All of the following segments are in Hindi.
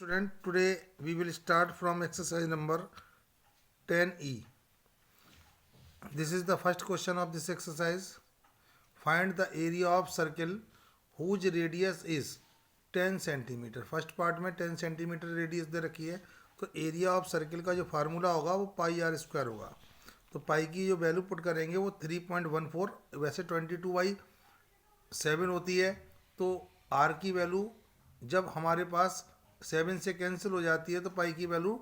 Student, today we will start from exercise number 10E. This is the first question of this exercise. Find the area of circle whose radius is 10 centimetre. First part में 10 सेंटीमीटर रेडियस दे रखी है, तो एरिया ऑफ सर्किल का जो फार्मूला होगा वो पाई आर स्क्वायर होगा. तो पाई की जो वैल्यू पुट करेंगे वो 3.14, वैसे 22/7 होती है. तो आर की वैल्यू जब हमारे पास 7 से कैंसिल हो जाती है तो पाई की वैल्यू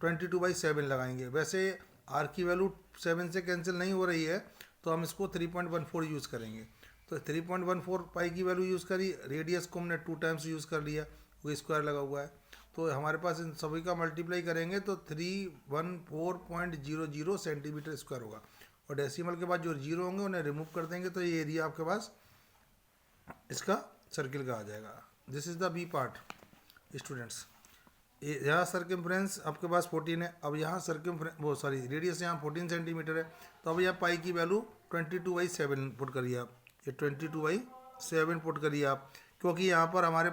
22/7 लगाएंगे. वैसे आर की वैल्यू 7 से कैंसिल नहीं हो रही है तो हम इसको 3.14 यूज़ करेंगे. तो 3.14 पाई की वैल्यू यूज़ करी, रेडियस को हमने 2 टाइम्स यूज़ कर लिया, वो स्क्वायर लगा हुआ है. तो हमारे पास इन सभी का मल्टीप्लाई करेंगे तो 314.00 सेंटीमीटर स्क्वायर होगा. और डेसिमल के बाद जो जीरो होंगे उन्हें रिमूव कर देंगे तो ये एरिया आपके पास इसका सर्किल का आ जाएगा. This is the B part students. यहाँ सर्कमफ्रेंस आपके पास 14 है. अब यहाँ रेडियस यहाँ 14 सेंटीमीटर है. तो अब यहाँ पाई की वैल्यू 22/7 पुट करिए आप. ये 22/7 पुट करिए आप, क्योंकि यहाँ पर हमारे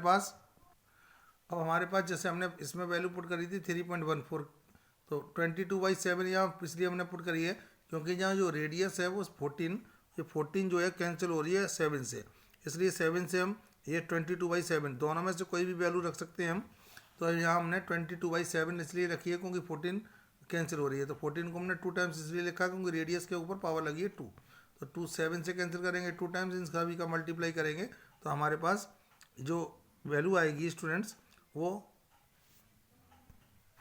पास जैसे हमने इसमें वैल्यू पुट करी थी 3.14, तो 22/7 यहाँ इसलिए हमने पुट करी है क्योंकि यहाँ जो रेडियस है वो 14, ये 14 जो है कैंसिल हो रही है 7 से, इसलिए 7 से हम ये 22/7 दोनों में से कोई भी वैल्यू रख सकते हैं हम. तो यहाँ हमने 22/7 इसलिए रखी है क्योंकि 14 कैंसिल हो रही है. तो 14 को हमने 2 टाइम्स इसलिए लिखा क्योंकि रेडियस के ऊपर पावर लगी है 2. तो 2 7 से कैंसिल करेंगे, 2 टाइम्स इन सभी का मल्टीप्लाई करेंगे तो हमारे पास जो वैल्यू आएगी स्टूडेंट्स वो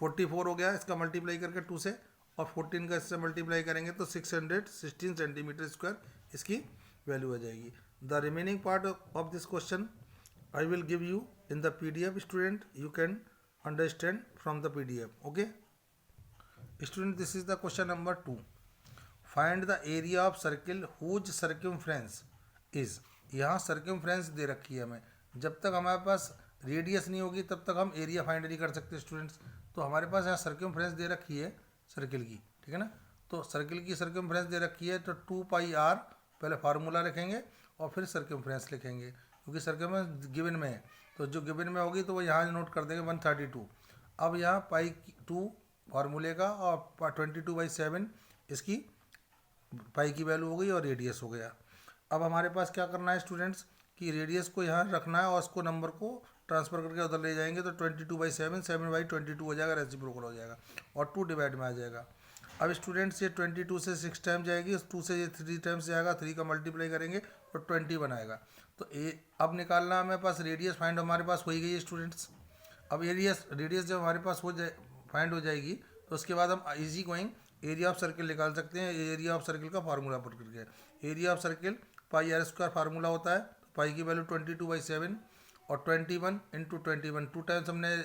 44 हो गया. इसका मल्टीप्लाई करके 2 से, और 14 का इससे मल्टीप्लाई करेंगे तो 616 सेंटीमीटर स्क्वायर इसकी वैल्यू आ जाएगी. The remaining part of this question I will give you in the PDF. Student, you can understand from the PDF. Okay student, this is the question number 2. Find the area of circle whose circumference is. यहाँ circumference दे रखी है हमें. जब तक हमारे पास रेडियस नहीं होगी तब तक हम एरिया फाइंड नहीं कर सकते स्टूडेंट्स. तो हमारे पास यहाँ सर्कमफ्रेंस दे रखी है सर्किल की, ठीक है ना. तो सर्किल की सर्कमफ्रेंस दे रखी है तो 2πr पहले फार्मूला लिखेंगे और फिर सर्कमफ्रेंस लिखेंगे क्योंकि सर्कमफ्रेंस गिवन में है. तो जो गिवन में होगी तो वो यहाँ नोट कर देंगे 132. अब यहाँ पाई 2 फार्मूले का और 22/7 इसकी पाई की वैल्यू हो गई और रेडियस हो गया. अब हमारे पास क्या करना है स्टूडेंट्स कि रेडियस को यहाँ रखना है और उसको नंबर को ट्रांसफ़र करके उधर ले जाएंगे तो 22/7 7/22 हो जाएगा, रेसिप्रोकल हो जाएगा और 2 डिवाइड में आ जाएगा. अब स्टूडेंट्स ये 22 से 6 टाइम्स जाएगी, 2 से ये 3 टाइम्स जाएगा, 3 का मल्टीप्लाई करेंगे तो 20 बनाएगा. तो अब निकालना है हमारे पास रेडियस फाइंड हमारे पास हो ही गई है स्टूडेंट्स. अब रेडियस जब हमारे पास फाइंड हो जाएगी तो उसके बाद हम easy going area of circle निकाल सकते हैं. एरिया ऑफ सर्किल का फार्मूला पुट करके area of circle pi are square formula होता है. तो पाई की वैल्यू 22/7 और 21 × 21 2 टाइम्स हमने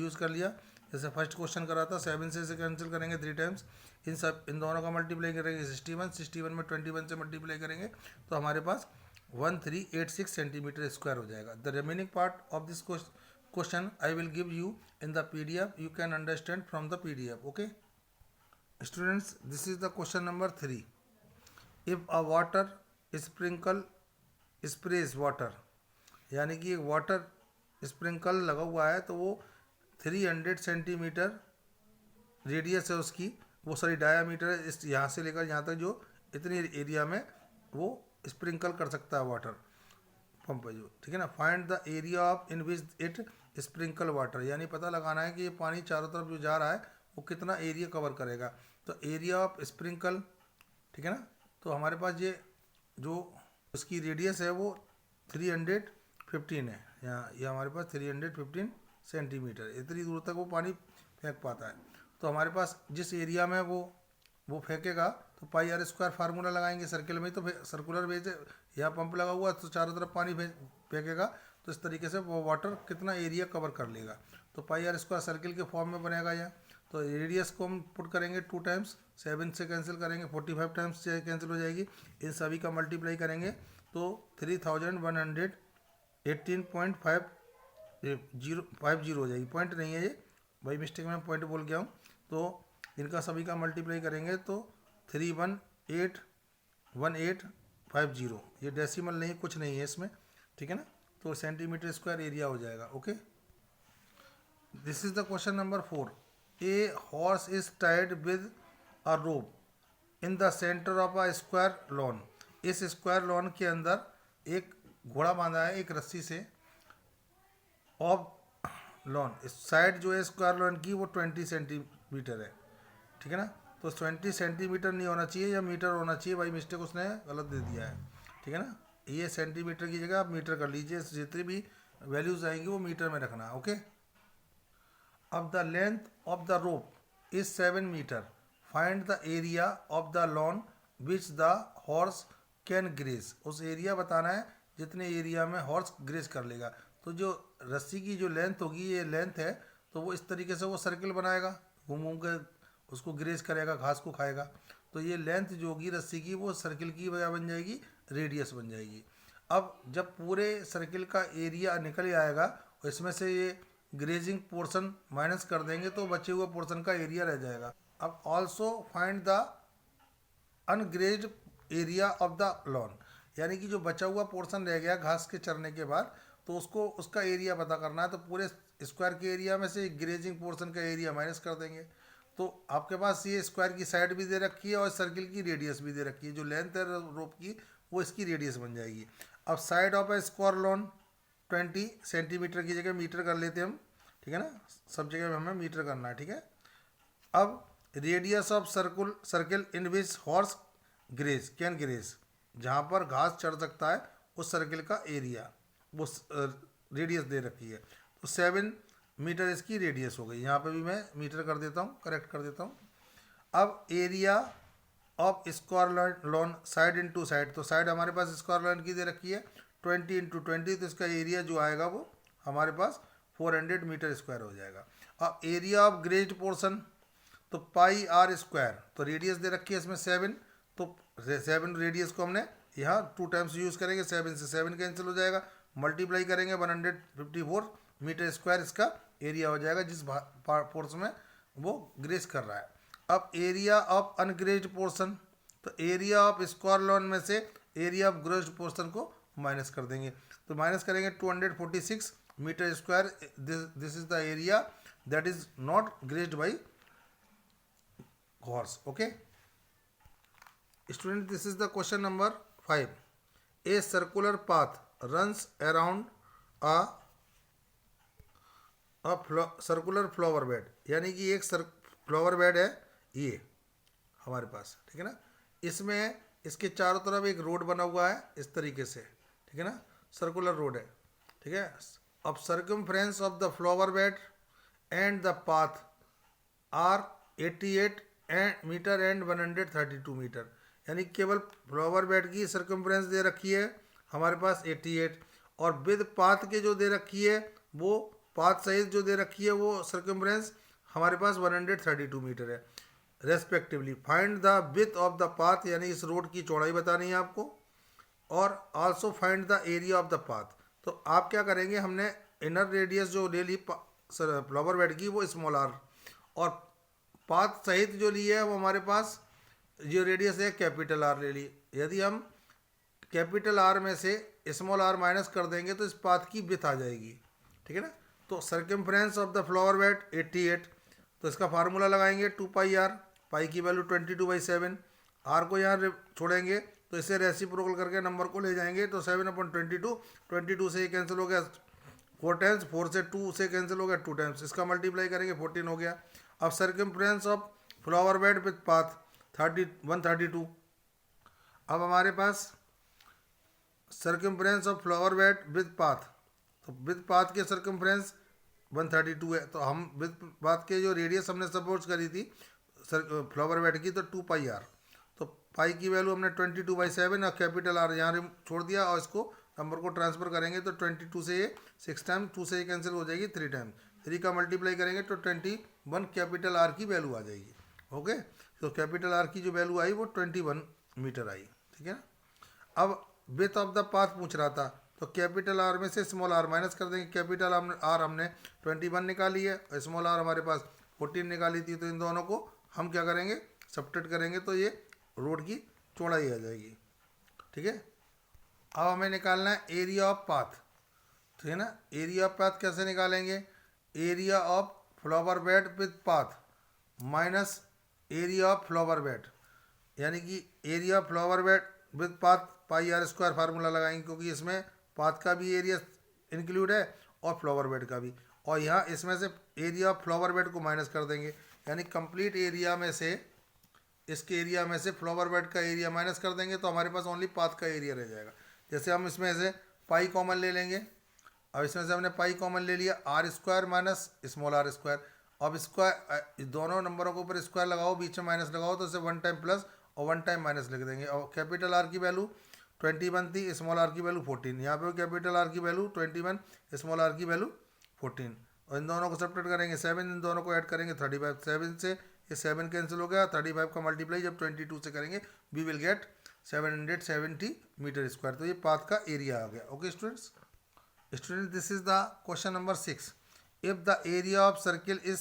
यूज़ कर लिया. जैसे फर्स्ट क्वेश्चन करा था 7 से कैंसिल करेंगे 3 टाइम्स, इन दोनों का मल्टीप्लाई करेंगे 61 में 21 से मल्टीप्लाई करेंगे तो हमारे पास 1386 सेंटीमीटर स्क्वायर हो जाएगा. The remaining part of this question I will give you in the PDF. You can understand from the PDF. Okay students, this is the question number 3. If a water sprinkle sprays water, यानी कि एक वाटर स्प्रिंकल लगा हुआ है तो वो 300 सेंटीमीटर रेडियस है उसकी, वो डायामीटर है इस यहाँ से लेकर यहाँ तक जो इतनी एरिया में वो स्प्रिंकल कर सकता है वाटर पंप है जो, ठीक है ना. Find the area of in which it sprinkle water, यानी पता लगाना है कि ये पानी चारों तरफ जो जा रहा है वो कितना एरिया कवर करेगा. तो एरिया ऑफ स्प्रिंकल, ठीक है ना. तो हमारे पास ये जो उसकी रेडियस है वो 315 है. यहाँ ये हमारे पास 315 सेंटीमीटर इतनी दूर तक वो पानी फेंक पाता है. तो हमारे पास जिस एरिया में वो फेंकेगा तो पाई आर स्क्वायर फार्मूला लगाएंगे सर्किल में. तो सर्कुलर वेज यहाँ पंप लगा हुआ तो चारों तरफ पानी फेंकेगा तो इस तरीके से वो वाटर कितना एरिया कवर कर लेगा. तो पाई आर स्क्वायर सर्किल के फॉर्म में बनेगा यहाँ. तो रेडियस को हम पुट करेंगे 2 टाइम्स, 7 से कैंसिल करेंगे 45 टाइम्स से कैंसिल हो जाएगी. इन सभी का मल्टीप्लाई करेंगे तो 3118.50 हो जाएगी. पॉइंट नहीं है ये, भाई मिस्टेक में पॉइंट बोल गया हूँ. तो इनका सभी का मल्टीप्लाई करेंगे तो 3181850. ये डेसिमल नहीं, कुछ नहीं है इसमें, ठीक है ना. तो सेंटीमीटर स्क्वायर एरिया हो जाएगा. Okay this is the question number 4. A horse is tied with a rope in the centre of a square lawn. इस स्क्वायर लॉन के अंदर एक घोड़ा बांधा है एक रस्सी से. ऑफ लॉन साइड जो है स्क्वायर लॉन की वो 20 सेंटीमीटर है. ठीक है ना. तो 20 सेंटीमीटर नहीं होना चाहिए या मीटर होना चाहिए. भाई मिस्टेक उसने गलत दे दिया है. ठीक है ना. ये सेंटीमीटर की जगह आप मीटर कर लीजिए. जितनी भी वैल्यूज आएंगी वो मीटर में रखना. ओके. अब the length of the rope is 7 meter. Find the area of the lawn which the horse can graze. उस एरिया बताना है जितने एरिया में हॉर्स ग्रेस कर लेगा. तो जो रस्सी की जो लेंथ होगी ये लेंथ है तो वो इस तरीके से वो सर्किल बनाएगा. घूम घूम के उसको ग्रेस करेगा घास को खाएगा. तो ये लेंथ जो होगी रस्सी की वो सर्किल की वजह बन जाएगी रेडियस बन जाएगी. अब जब पूरे सर्किल का एरिया निकल आएगा और इसमें से ये ग्रेजिंग पोर्शन माइनस कर देंगे तो बचे हुए पोर्शन का एरिया रह जाएगा. अब also find the ungrazed area of the lawn. यानी कि जो बचा हुआ पोर्शन रह गया घास के चरने के बाद तो उसको उसका एरिया पता करना है. तो पूरे स्क्वायर के एरिया में से ग्रेजिंग पोर्शन का एरिया माइनस कर देंगे. तो आपके पास ये स्क्वायर की साइड भी दे रखी है और सर्किल की रेडियस भी दे रखी है. जो लेंथ है रोप की वो इसकी रेडियस बन जाएगी. अब side of A square lawn 20 centimetre की जगह मीटर कर लेते हैं हम. ठीक है ना. सब जगह में हमें मीटर करना है. ठीक है. अब radius of circle in which horse grace can grace. जहाँ पर घास चढ़ सकता है उस सर्किल का एरिया वो रेडियस दे रखी है. तो 7 मीटर इसकी रेडियस हो गई. यहाँ पे भी मैं मीटर कर देता हूँ करेक्ट कर देता हूँ. अब area of square lawn side into side. तो साइड हमारे पास स्क्वायर लॉन की दे रखी है 20 इंटू 20. तो इसका एरिया जो आएगा वो हमारे पास 400 मीटर स्क्वायर हो जाएगा. अब एरिया ऑफ ग्रेज्ड पोर्शन तो पाई आर स्क्वायर. तो रेडियस दे रखी है इसमें 7. तो 7 रेडियस को हमने यहाँ 2 टाइम्स यूज़ करेंगे. 7 से 7 कैंसिल हो जाएगा. मल्टीप्लाई करेंगे 154 मीटर स्क्वायर इसका एरिया हो जाएगा जिस पोर्शन में वो ग्रेस कर रहा है. अब एरिया ऑफ अनग्रेज्ड पोर्शन. तो एरिया ऑफ स्क्वायर लॉन में से एरिया ऑफ ग्रेज्ड पोर्शन को माइनस कर देंगे. तो माइनस करेंगे 246 meter square. This is the area that is not grazed by horse. Okay student. This is the question number 5. A circular path runs around a circular flower bed. यानी कि एक फ्लावर बेड है ये हमारे पास. ठीक है ना. इसमें इसके चारों तरफ एक रोड बना हुआ है इस तरीके से. ठीक है ना. सर्कुलर रोड है. ठीक है. अब circumference of the flower bed and the path are 88 meter and 132 meter. यानी केवल फ्लावर बेड की सर्कमफ्रेंस दे रखी है हमारे पास 88 और विद पाथ के जो दे रखी है वो पाथ सहित जो दे रखी है वो सर्कमफ्रेंस हमारे पास 132 मीटर है respectively. Find the width of the path. यानी इस रोड की चौड़ाई बतानी है आपको. और also find the area of the path. तो आप क्या करेंगे हमने इनर रेडियस जो ले ली फ्लावर बेड की वो स्मॉल आर और पाथ सहित जो ली है वो हमारे पास जो रेडियस है कैपिटल आर ले ली. यदि हम कैपिटल आर में से स्मॉल आर माइनस कर देंगे तो इस पाथ की विथ आ जाएगी. ठीक है ना. तो circumference of the flower bed 88. तो इसका फार्मूला लगाएंगे 2 पाई आर. पाई की वैल्यू 22/7. आर को यहाँ छोड़ेंगे तो इसे रेसिप्रोकल करके नंबर को ले जाएंगे. तो 7/22. 22 से ये कैंसिल हो गया 4 टाइम्स. 4 से 2 से कैंसिल हो गया 2 टाइम्स. इसका मल्टीप्लाई करेंगे 14 हो गया. अब circumference of flower bed with path 132. अब हमारे पास circumference of flower bed with path. तो विद पाथ के सर्कमफ्रेंस 132 है. तो हम विद पाथ के जो रेडियस हमने सपोज करी थी फ्लावर बेड की तो 2 पाई आर. तो पाई की वैल्यू हमने 22/7 और कैपिटल आर यहाँ छोड़ दिया और इसको नंबर को ट्रांसफर करेंगे तो 22 से ये 6 टाइम 2 से ये कैंसिल हो जाएगी 3 टाइम. 3 का मल्टीप्लाई करेंगे तो 21 कैपिटल आर की वैल्यू आ जाएगी. ओके. तो कैपिटल आर की जो वैल्यू आई वो 21 मीटर आई. ठीक है. अब विथ ऑफ द पाथ पूछ रहा था तो कैपिटल आर में से स्मॉल आर माइनस कर देंगे. कैपिटल आर हमने 21 निकाली है और स्मॉल आर हमारे पास 14 निकाली थी. तो इन दोनों को हम क्या करेंगे सब्ट्रैक्ट करेंगे तो ये रोड की चौड़ाई आ जाएगी. ठीक है. अब हमें निकालना है एरिया ऑफ पाथ. ठीक है ना. एरिया ऑफ पाथ कैसे निकालेंगे. Area of flower bed with path minus area of flower bed, यानी कि area flower bed with path pi are square formula लगाएंगे, क्योंकि इसमें पाथ का भी एरिया इंक्लूड है और फ्लावर बेड का भी, और यहाँ इसमें से एरिया ऑफ फ्लावर बेड को माइनस कर देंगे, यानी कंप्लीट एरिया में से, इसके एरिया में से फ्लावर बेड का एरिया माइनस कर देंगे तो हमारे पास ओनली पाथ का एरिया रह जाएगा। जैसे हम इसमें से पाई कॉमन ले लेंगे, अब इसमें से हमने पाई कॉमन ले लिया, r square minus small r square, अब स्क्वायर दोनों नंबरों के ऊपर स्क्वायर लगाओ, बीच में माइनस लगाओ, तो इसे वन टाइम प्लस और वन टाइम माइनस लिख देंगे। और कैपिटल आर की वैल्यू 21 थी, स्मॉल आर की वैल्यू 14, यहाँ पे कैपिटल आर की वैल्यू 21, स्मॉल आर की वैल्यू 14, और इन दोनों को सब्ट्रैक्ट करेंगे 7, इन दोनों को ऐड करेंगे 35, 7 से ये 7 कैंसिल हो गया, 35 का मल्टीप्लाई जब 22 से करेंगे we will get 770 meter square, तो ये पाथ का एरिया आ गया। Okay students, this is the question number 6। If the area of circle is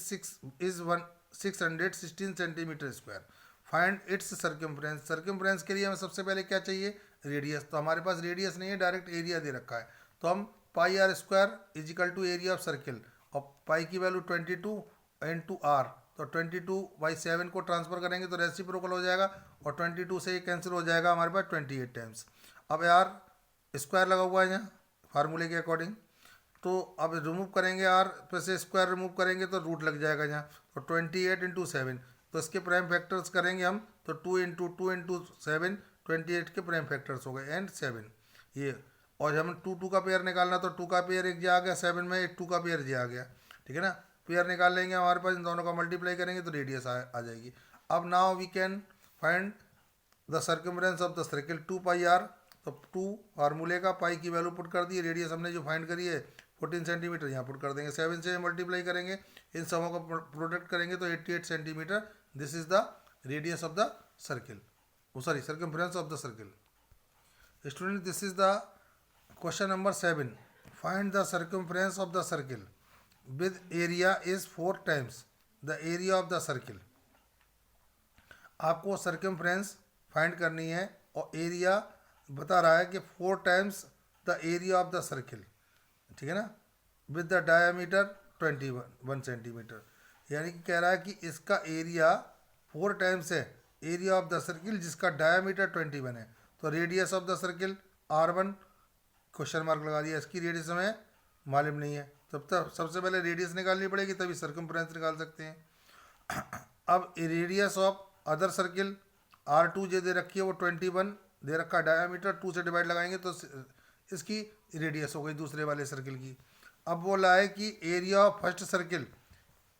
616 centimeter square, find its circumference. Circumference के लिए हमें सबसे पहले क्या चाहिए, रेडियस, तो हमारे पास रेडियस नहीं है, डायरेक्ट एरिया दे रखा है, तो हम pi are square is equal to area of circle, और पाई की वैल्यू 22 इंटू आर, तो 22/7 को ट्रांसफर करेंगे तो रेसिप्रोकल हो जाएगा, और 22 से ये कैंसिल हो जाएगा हमारे पास 28 टाइम्स। अब यार स्क्वायर लगा हुआ है यहाँ फार्मूले के अकॉर्डिंग, तो अब रिमूव करेंगे आर पे से स्क्वायर रिमूव करेंगे तो रूट लग जाएगा यहाँ, तो 28 इंटू 7, तो इसके प्राइम फैक्टर्स करेंगे हम, तो 2 इंटू 7 28 के प्राइम फैक्टर्स हो गए एंड 7 ये, और हम 2 का पेयर निकालना, तो 2 का पेयर एक जे आ गया, 7 में एक 2 का पेयर जे आ गया, ठीक है ना, पेयर निकाल लेंगे हमारे पास, इन दोनों का मल्टीप्लाई करेंगे तो रेडियस आ जाएगी। अब now we can find the circumference of the circle 2 pi r, तो 2 फार्मूले का, पाई की वैल्यू पुट कर दी, रेडियस हमने जो फाइंड करी है 14 सेंटीमीटर यहाँ पुट कर देंगे, 7 से मल्टीप्लाई करेंगे, इन सबों को प्रोडक्ट करेंगे तो 88 centimetre, this is the radius of the circle, sorry circumference of the circle. Student, this is the question number 7, find the circumference of the circle with area is 4 times the area of the circle. आपको सर्कमफ्रेंस फाइंड करनी है और एरिया बता रहा है कि 4 times the area of the circle, ठीक है ना, विद द डायमीटर 21 सेंटीमीटर, यानी कि कह रहा है कि इसका एरिया 4 टाइम्स है एरिया ऑफ द सर्किल जिसका डायमीटर 21 है, तो radius of the circle R1 question mark लगा दिया, इसकी रेडियस हमें मालूम नहीं है, तब तक सबसे पहले रेडियस निकालनी पड़ेगी तभी सर्कमफ्रेंस निकाल सकते हैं। अब radius of other circle R2 जो दे रखी है वो 21 दे रखा, डायमीटर 2 से डिवाइड लगाएंगे तो इसकी रेडियस हो गई दूसरे वाले सर्किल की। अब बोला है कि area of first circle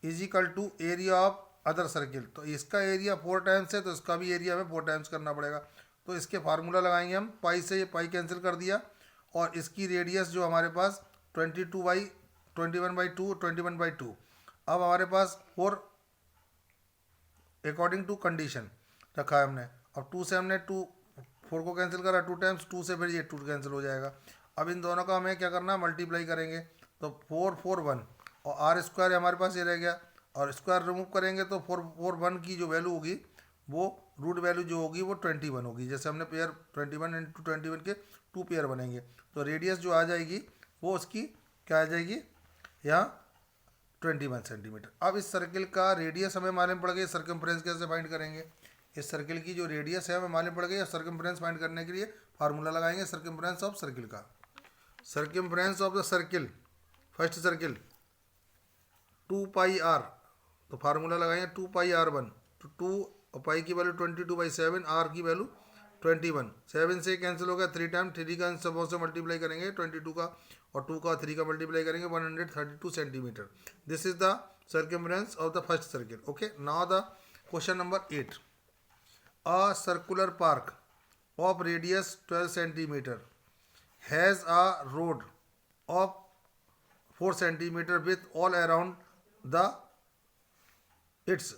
is equal to area of other circle, तो इसका एरिया 4 टाइम्स है तो इसका भी एरिया हमें 4 टाइम्स करना पड़ेगा, तो इसके फार्मूला लगाएंगे हम, पाई से ये पाई कैंसिल कर दिया, और इसकी रेडियस जो हमारे पास 21/2 अब हमारे पास 4 अकॉर्डिंग टू कंडीशन रखा है हमने, अब 2 से हमने 4 को कैंसिल करा 2 टाइम्स, 2 से फिर ये 2 कैंसिल हो जाएगा। अब इन दोनों का हमें क्या करना है, मल्टीप्लाई करेंगे, तो 4 4 1 और आर स्क्वायर हमारे पास ये रह गया, और स्क्वायर रिमूव करेंगे तो 4 4 1 की जो वैल्यू होगी वो रूट वैल्यू जो होगी वो 21 होगी, जैसे हमने पेयर 21 इंटू 21 के 2 पेयर बनेंगे, तो रेडियस जो आ जाएगी वो उसकी क्या आ जाएगी यहाँ 21 सेंटीमीटर। अब इस सर्किल का रेडियस हमें मालूम पड़ गई, सर्कमफ्रेंस कैसे फाइंड करेंगे, इस सर्किल की जो रेडियस है हमें मालूम पड़ गई, सर्कमफ्रेंस फाइंड करने के लिए फार्मूला लगाएंगे सर्कमफ्रेंस ऑफ सर्किल का। Circumference of the circle first circle 2 pi r, तो फार्मूला लगाएंगे 2 पाई R1, तो 2 और पाई की वैल्यू 22/7, आर की वैल्यू 21, 7 से कैंसिल हो गया 3 टाइम, 3 का इन सबों से मल्टीप्लाई करेंगे 22 का, और 2 का 3 का मल्टीप्लाई करेंगे 132 centimetre, this is the circumference of the first circle. Okay, now the question number 8, a circular park of radius 12 centimeter has a road of 4 centimeter width all around the its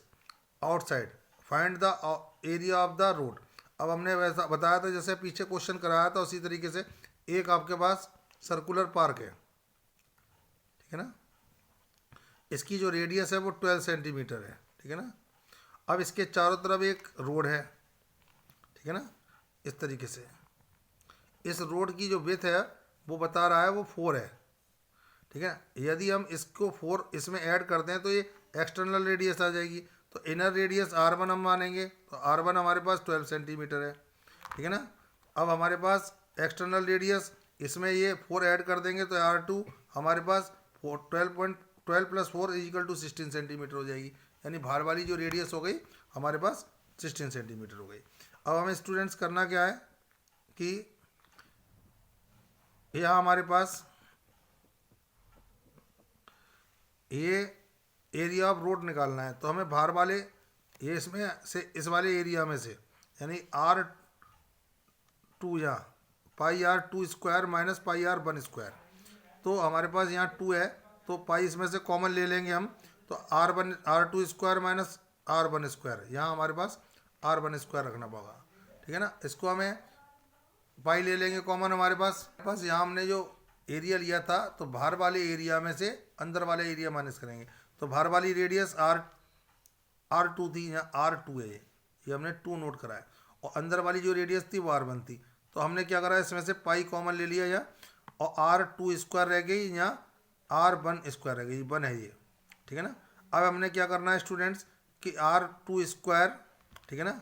outside, find the area of the road। अब हमने वैसा बताया था जैसे पीछे क्वेश्चन कराया था उसी तरीके से, एक आपके पास सर्कुलर पार्क है, ठीक है ना, इसकी जो रेडियस है वो 12 सेंटीमीटर है, ठीक है ना, अब इसके चारों तरफ एक रोड है, ठीक है ना, इस तरीके से इस रोड की जो विड्थ है वो बता रहा है वो 4 है, ठीक है। यदि हम इसको 4 इसमें ऐड करते हैं तो ये एक्सटर्नल रेडियस आ जाएगी, तो इनर रेडियस R1 हम मानेंगे, तो R1 हमारे पास 12 सेंटीमीटर है, ठीक है ना। अब हमारे पास एक्सटर्नल रेडियस, इसमें ये 4 ऐड कर देंगे तो R2 हमारे पास 12 प्लस 4 इजिकल टू 16 सेंटीमीटर हो जाएगी, यानी बाहर वाली जो रेडियस हो गई हमारे पास 16 सेंटीमीटर हो गई। अब हमें स्टूडेंट्स करना क्या है कि यह हमारे पास ये एरिया ऑफ रोड निकालना है, तो हमें बाहर वाले ये इसमें से इस वाले एरिया में से यानी R2 यहाँ πr2 square minus πr1 square, तो हमारे पास यहाँ 2 है तो पाई इसमें से कॉमन ले लेंगे हम, तो R2 square minus R1 square, यहाँ हमारे पास R1 स्क्वायर रखना पड़ेगा, ठीक है ना। इसको हमें पाई ले लेंगे कॉमन हमारे पास यहाँ हमने जो एरिया लिया था तो बाहर वाले एरिया में से अंदर वाले एरिया माइनस करेंगे, तो बाहर वाली रेडियस R2 थी, यहाँ R2 है, ये हमने 2 नोट करा है, और अंदर वाली जो रेडियस थी वो R1 थी, तो हमने क्या करा इसमें से पाई कॉमन ले लिया यहाँ, और R2 स्क्वायर रह गई, यहाँ R1 स्क्वायर रह गई, 1 है ये, ठीक है ना। अब हमने क्या करना है स्टूडेंट्स कि R2 स्क्वायर, ठीक है ना,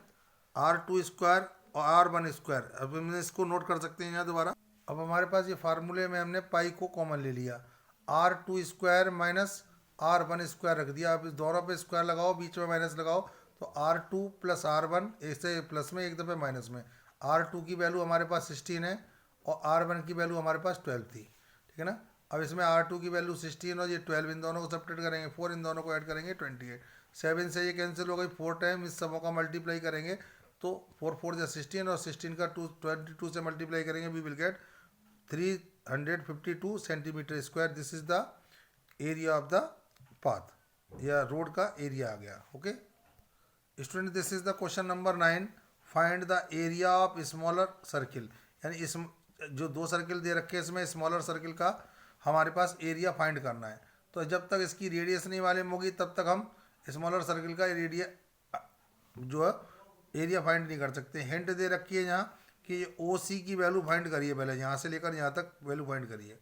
R2 स्क्वायर और R1 स्क्वायर, अब हम इसको नोट कर सकते हैं यहाँ दोबारा। अब हमारे पास ये फार्मूले में हमने पाई को कॉमन ले लिया, R2 square minus R1 square रख दिया, अब इस दोनों पे स्क्वायर लगाओ, बीच में माइनस लगाओ, तो R2 प्लस R1, एक से प्लस में एक दफ़े माइनस में, R2 की वैल्यू हमारे पास 16 है और R1 की वैल्यू हमारे पास 12 थी, ठीक है ना। अब इसमें R2 की वैल्यू 16 और ये 12, इन दोनों को सब्ट्रैक्ट करेंगे, 4 इन दोनों को ऐड करेंगे 28, 7 से ये कैंसिल हो गई, 4 टाइम इस सबों का मल्टीप्लाई करेंगे तो 4 4 या 16 और 16 का 22 से मल्टीप्लाई करेंगे, we will get 352 centimeter square. This is the area of the path, या रोड का एरिया आ गया। Okay student, this is the question number 9, find the area of smaller circle, यानी इस जो 2 सर्किल दे रखे हैं इसमें स्मॉलर सर्किल का हमारे पास एरिया फाइंड करना है, तो जब तक इसकी रेडियस नहीं मालूम होगी तब तक हम स्मॉलर सर्किल का जो है एरिया फाइंड नहीं कर सकते। हिंट दे रखी है यहाँ कि ओ सी की वैल्यू फाइंड करिए, पहले यहाँ से लेकर यहाँ तक वैल्यू फाइंड करिए,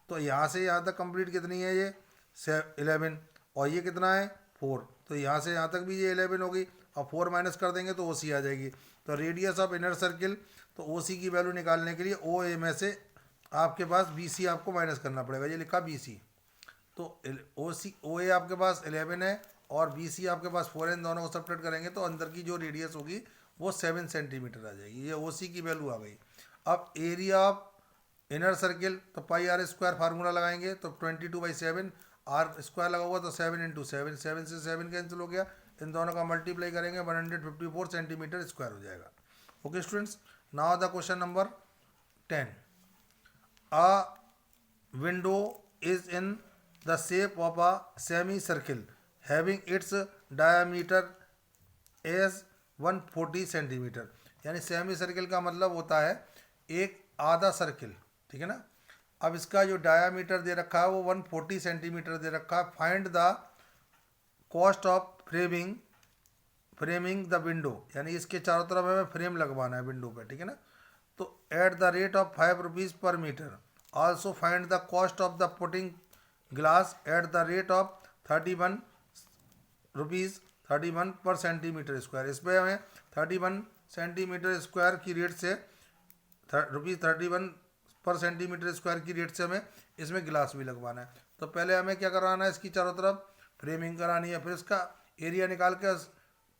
तो यहाँ से यहाँ तक कंप्लीट कितनी है, ये 11, और ये कितना है 4, तो यहाँ से यहाँ तक भी ये 11 होगी, और 4 माइनस कर देंगे तो ओ सी आ जाएगी। तो रेडियस ऑफ इनर सर्किल, तो ओ सी की वैल्यू निकालने के लिए ओ ए में से आपके पास बी सी आपको माइनस करना पड़ेगा, ये लिखा बी सी, तो ओ ए आपके पास 11 है और बी सी आपके पास 4 है, इन दोनों को सब्ट्रैक्ट करेंगे तो अंदर की जो रेडियस होगी वो 7 सेंटीमीटर आ जाएगी, ये ओ सी की वैल्यू आ गई। अब एरिया ऑफ इनर सर्किल, तो पाई आर स्क्वायर फार्मूला लगाएंगे तो 22/7, आर स्क्वायर लगा हुआ तो 7 × 7, 7 से 7 कैंसिल हो गया, इन दोनों का मल्टीप्लाई करेंगे 154 सेंटीमीटर स्क्वायर हो जाएगा। Okay students, now the question number 10, a window is in the shape of a semi circle having its diameter as 140 centimeter, यानी सेमी सर्किल का मतलब होता है एक आधा सर्किल, ठीक है ना। अब इसका जो डायामीटर दे रखा है वो 140 सेंटीमीटर दे रखा है। Find the cost of framing the window, यानी इसके चारों तरफ हमें फ्रेम लगवाना है विंडो पे, ठीक है ना। तो at the rate of 5 rupees per metre, also find the cost of the putting glass at the rate of 31 rupees 31 per centimetre square, इस पर हमें 31 सेंटीमीटर स्क्वायर की रेट से ₹31 पर सेंटीमीटर स्क्वायर की रेट से हमें इसमें गिलास भी लगवाना है। तो पहले हमें क्या कराना है, इसकी चारों तरफ फ्रेमिंग करानी है, फिर इसका एरिया निकाल के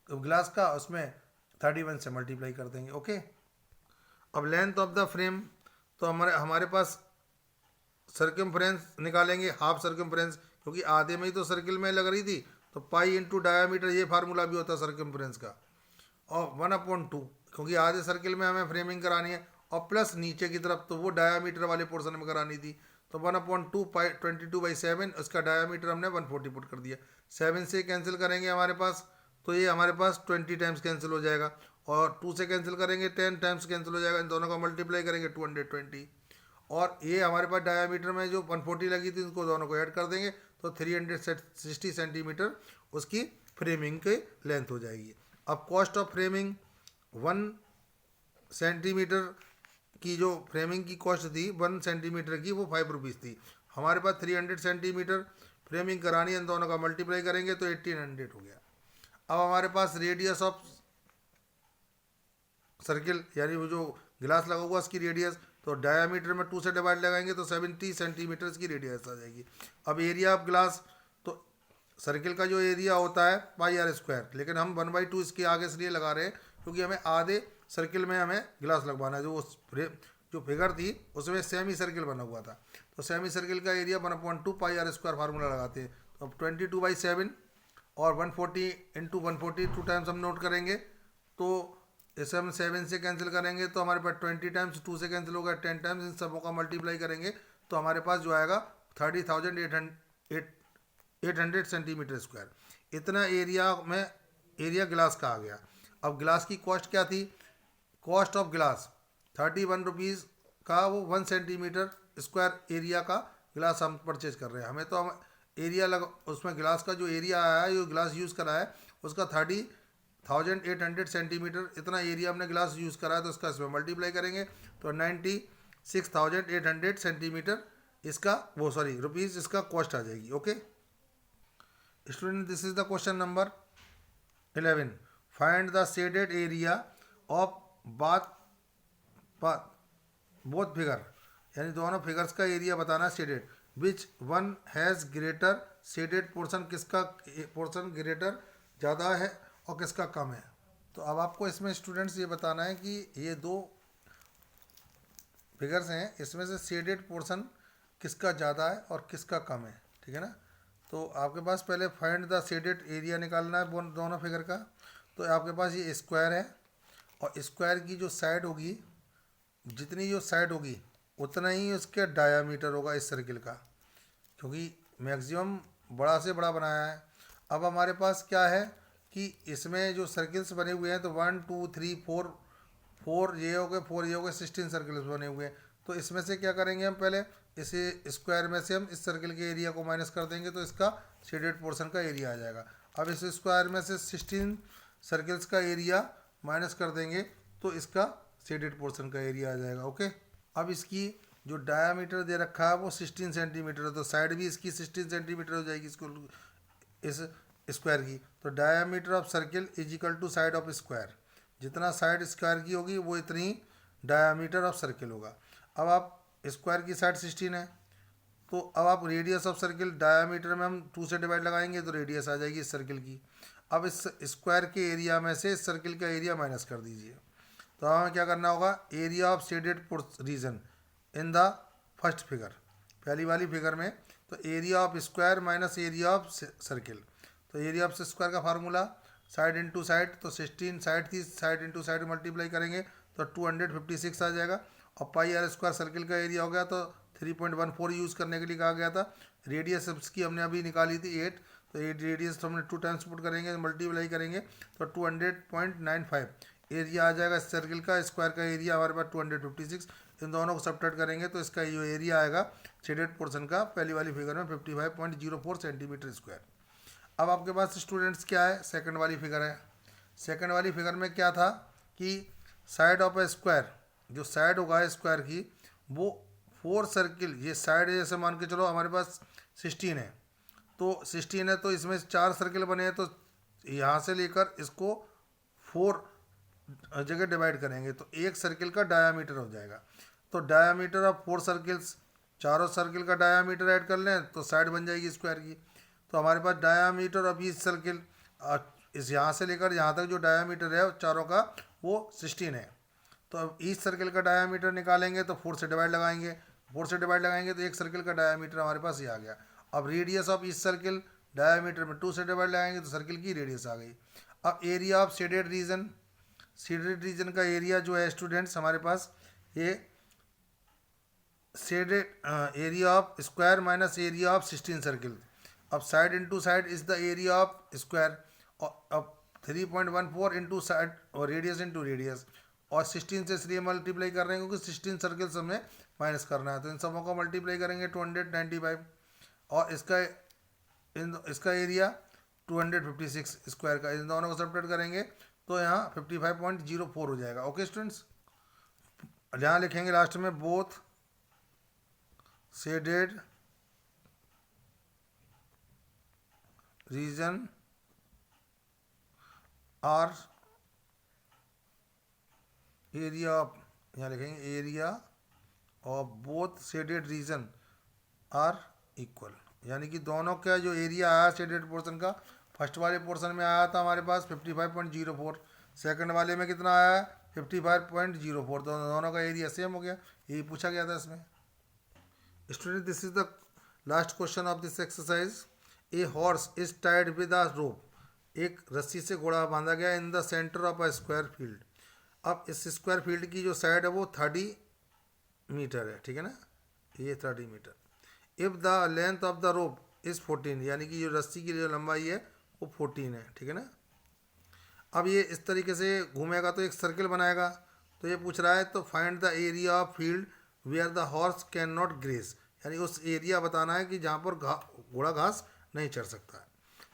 गिलास का उसमें 31 से मल्टीप्लाई कर देंगे। ओके, अब लेंथ ऑफ द फ्रेम, तो हमारे पास सर्कमफ्रेंस निकालेंगे, हाफ सर्कमफ्रेंस, क्योंकि आधे में ही तो सर्किल में लग रही थी, तो पाई इंटू डायामीटर, ये फार्मूला भी होता है सर्कमफ्रेंस का, और 1/2, क्योंकि आधे सर्किल में हमें फ्रेमिंग करानी है, और प्लस नीचे की तरफ तो वो डायामीटर वाले पोर्शन में करानी थी, तो 1/2 22/7, उसका डायामीटर हमने 140 पुट कर दिया। 7 से कैंसिल करेंगे हमारे पास, तो ये हमारे पास 20 टाइम्स कैंसिल हो जाएगा, और 2 से कैंसिल करेंगे 10 टाइम्स कैंसिल हो जाएगा, इन दोनों का मल्टीप्लाई करेंगे 220, और ये हमारे पास डायामीटर में जो 140 लगी थी उसको दोनों को ऐड कर देंगे तो 360 सेंटीमीटर उसकी फ्रेमिंग की लेंथ हो जाएगी। अब कॉस्ट ऑफ फ्रेमिंग 1 सेंटीमीटर की जो फ्रेमिंग की कॉस्ट थी 1 सेंटीमीटर की, वो 5 रुपीज़ थी। हमारे पास 300 सेंटीमीटर फ्रेमिंग करानी है, इन दोनों का मल्टीप्लाई करेंगे तो 1800 हो गया। अब हमारे पास रेडियस ऑफ सर्किल यानी वो जो ग्लास लगा हुआ उसकी रेडियस, तो डायामीटर में 2 से डिवाइड लगाएंगे तो 70 सेंटीमीटर की रेडियस आ जाएगी। अब एरिया ऑफ ग्लास, तो सर्किल का जो एरिया होता है पाई आर स्क्वायर, लेकिन हम 1/2 इसके आगे इसलिए लगा रहे हैं क्योंकि हमें आधे सर्किल में हमें ग्लास लगवाना है। जो फिगर थी उसमें सेमी सर्किल बना हुआ था, तो सेमी सर्किल का area 1/2 pi are square formula लगाते हैं। तो अब 22/7 और 140 इंटू 140 2 टाइम्स हम नोट करेंगे, तो इसे हम 7 से कैंसिल करेंगे तो हमारे पास 20 टाइम्स, 2 से कैंसिल होगा 10 टाइम्स, इन सबों का मल्टीप्लाई करेंगे तो हमारे पास जो आएगा 30,800 सेंटीमीटर स्क्वायर। इतना एरिया में एरिया ग्लास का आ गया। अब ग्लास की कॉस्ट क्या थी? कॉस्ट ऑफ ग्लास 31 रुपीज़ का, वो 1 सेंटीमीटर स्क्वायर एरिया का ग्लास हम परचेज कर रहे हैं। हमें तो हम एरिया उसमें ग्लास का जो एरिया आया है, जो ग्लास यूज़ करा है उसका 30,800 सेंटीमीटर, इतना एरिया हमने ग्लास यूज़ करा है, तो इसका इसमें मल्टीप्लाई करेंगे तो 96,800 सेंटीमीटर इसका वो सॉरी रुपीज़ इसका कॉस्ट आ जाएगी। Okay student, this is the question number 11। Find the shaded area of both figure, यानी दोनों फिगर्स का एरिया बताना shaded. Which one has greater shaded portion, किसका पोर्शन ग्रेटर ज़्यादा है और किसका कम है। तो अब आपको इसमें स्टूडेंट्स ये बताना है कि ये दो फिगर्स हैं, इसमें से शेडेड पोर्शन किसका ज़्यादा है और किसका कम है, ठीक है ना। तो आपके पास पहले फाइंड द शेडेड एरिया निकालना है दोनों फिगर का। तो आपके पास ये स्क्वायर है और स्क्वायर की जो साइड होगी, जितनी जो साइड होगी उतना ही उसका डायामीटर होगा इस सर्किल का, क्योंकि मैक्सिमम बड़ा से बड़ा बनाया है। अब हमारे पास क्या है कि इसमें जो सर्किल्स बने हुए हैं, तो 1 2 3 4 ये हो गए, 4 ये हो गए, 16 सर्किल्स बने हुए हैं। तो इसमें से क्या करेंगे हम, पहले इसे स्क्वायर में से हम इस सर्किल के एरिया को माइनस कर देंगे तो इसका शेडेड पोर्शन का एरिया आ जाएगा। अब इस स्क्वायर में से 16 सर्किल्स का एरिया माइनस कर देंगे तो इसका शेडेड पोर्शन का एरिया आ जाएगा। ओके, अब इसकी जो डायामीटर दे रखा है वो 16 सेंटीमीटर है, तो साइड भी इसकी 16 सेंटीमीटर हो जाएगी इसको इस स्क्वायर की। तो diameter of circle is equal to side of square, जितना साइड स्क्वायर की होगी वो इतनी डायामीटर ऑफ सर्किल होगा। अब आप स्क्वायर की साइड 16 है, तो अब आप रेडियस ऑफ सर्किल, डायामीटर में हम 2 से डिवाइड लगाएंगे तो रेडियस आ जाएगी इस सर्किल की। अब इस स्क्वायर के एरिया में से इस सर्किल का एरिया माइनस कर दीजिए। तो हमें क्या करना होगा, area of shaded reason in the first figure, पहली वाली फिगर में, तो area of square minus area of circle. तो एरिया ऑफ स्क्वायर का फार्मूला साइड इंटू साइड, तो 16 साइड थी, साइड इंटू साइड मल्टीप्लाई करेंगे तो 256 आ जाएगा। और पाई आर स्क्वायर सर्किल का एरिया हो गया, तो 3.14 यूज़ करने के लिए कहा गया था। रेडियस इसकी हमने अभी निकाली थी 8, तो 8 रेडियस तो हमने 2 टाइम्स पुट करेंगे, मल्टीप्लाई करेंगे तो 200.95 एरिया आ जाएगा इस सर्किल का। स्क्वायर का एरिया हमारे पास 256, इन दोनों को सब्ट्रैक्ट करेंगे तो इसका जो एरिया आएगा शेडेड पोर्शन का पहली वाली फिगर में 55.04 सेंटीमीटर स्क्वायर। अब आपके पास स्टूडेंट्स क्या है, सेकंड वाली फिगर है। सेकंड वाली फिगर में क्या था कि साइड ऑफ ए स्क्वायर, जो साइड होगा स्क्वायर की वो 4 सर्किल, ये साइड जैसे मान के चलो हमारे पास 16 है, तो 16 है तो इसमें 4 सर्किल बने हैं, तो यहाँ से लेकर इसको 4 जगह डिवाइड करेंगे तो एक सर्किल का डायामीटर हो जाएगा। तो डायामीटर ऑफ 4 सर्किल्स, चारों सर्किल का डायामीटर ऐड कर लें तो साइड बन जाएगी स्क्वायर की। तो हमारे पास डायामीटर ऑफ ईच सर्किल, इस यहाँ से लेकर यहाँ तक जो डायामीटर है चारों का वो 16 है। तो अब ईच सर्किल का डायामीटर निकालेंगे तो 4 से डिवाइड लगाएंगे, 4 से डिवाइड लगाएंगे तो एक सर्किल का डायामीटर हमारे पास ये आ गया। अब radius of each circle, diameter में 2 से डिवाइड लगाएंगे तो सर्किल की रेडियस आ गई। अब area of shaded region, shaded region का एरिया जो है स्टूडेंट्स हमारे पास ये shaded area of square minus area of 16 circle. अब side into side is the area of square, अब 3.14 इंटू साइड और रेडियस इंटू रेडियस, और 16 से इसलिए मल्टीप्लाई कर रहे हैं क्योंकि 16 सर्किल्स हमें माइनस करना है, तो इन सबों को मल्टीप्लाई करेंगे 295 और इसका एरिया 256 स्क्वायर का, इन दोनों को सब्ट्रैक्ट करेंगे तो यहाँ 55.04 हो जाएगा। ओके स्टूडेंट्स, यहाँ लिखेंगे लास्ट में both shaded region are area of, यहाँ लिखेंगे area of both shaded region are equal, यानी कि दोनों का जो एरिया आया शेडेड पोर्शन का, फर्स्ट वाले पोर्शन में आया था हमारे पास 55.04, सेकंड वाले में कितना आया है 55.04, तो दोनों का एरिया सेम हो गया, यही पूछा गया था इसमें। Student this is the last question of this exercise. A horse is tied with a rope, एक रस्सी से घोड़ा बांधा गया in the centre of a square field. अब इस स्क्वायर फील्ड की जो साइड है वो 30 मीटर है, ठीक है ना, ये 30 meter. If the length of the rope is 14, यानी कि जो रस्सी की जो लंबाई है वो 14 है, ठीक है ना। अब ये इस तरीके से घूमेगा तो एक सर्कल बनाएगा, तो ये पूछ रहा है तो find the area of field where the horse can not graze, यानी उस एरिया बताना है कि जहाँ पर घोड़ा घास नहीं चढ़ सकता है।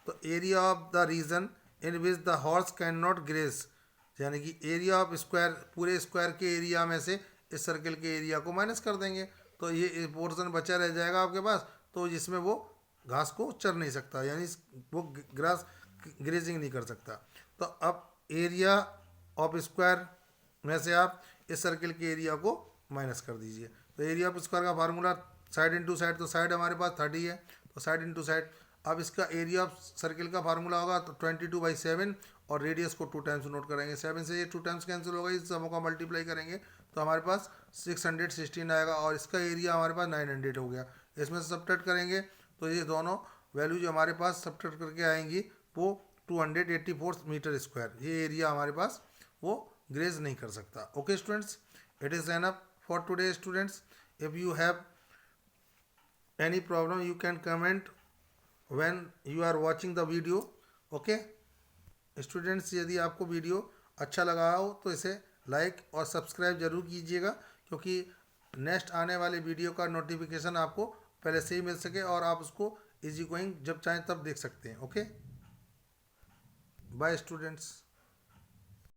तो area of the region in which the horse can not graze, यानी कि एरिया ऑफ स्क्वायर, पूरे स्क्वायर के एरिया में से इस सर्कल के एरिया को माइनस कर देंगे, तो ये पोर्शन बचा रह जाएगा आपके पास, तो जिसमें वो घास को चर नहीं सकता, यानी वो ग्रास ग्रेजिंग नहीं कर सकता। तो अब एरिया ऑफ स्क्वायर में से आप इस सर्कल के एरिया को माइनस कर दीजिए। तो एरिया ऑफ स्क्वायर का फार्मूला साइड इंटू साइड, तो साइड हमारे पास 30 है, तो साइड इंटू साइड। अब इसका एरिया ऑफ सर्कल का फार्मूला होगा तो 22/7, और रेडियस को 2 टाइम्स नोट करेंगे, 7 से ये 2 टाइम्स कैंसिल होगा, इस समों का मल्टीप्लाई करेंगे तो हमारे पास 616 आएगा, और इसका एरिया हमारे पास 900 हो गया। इसमें से सब्ट्रैक्ट करेंगे तो ये दोनों वैल्यू जो हमारे पास सब्ट्रैक्ट करके आएंगी वो 284 मीटर स्क्वायर, ये एरिया हमारे पास वो ग्रेज नहीं कर सकता। Okay students, it is enough for today students. If you have any problem you can comment when you are watching the video। okay students, यदि आपको वीडियो अच्छा लगा हो तो इसे लाइक और सब्सक्राइब जरूर कीजिएगा, क्योंकि नेक्स्ट आने वाले वीडियो का नोटिफिकेशन आपको पहले से ही मिल सके और आप उसको इजी गोइंग जब चाहें तब देख सकते हैं। Okay, bye students.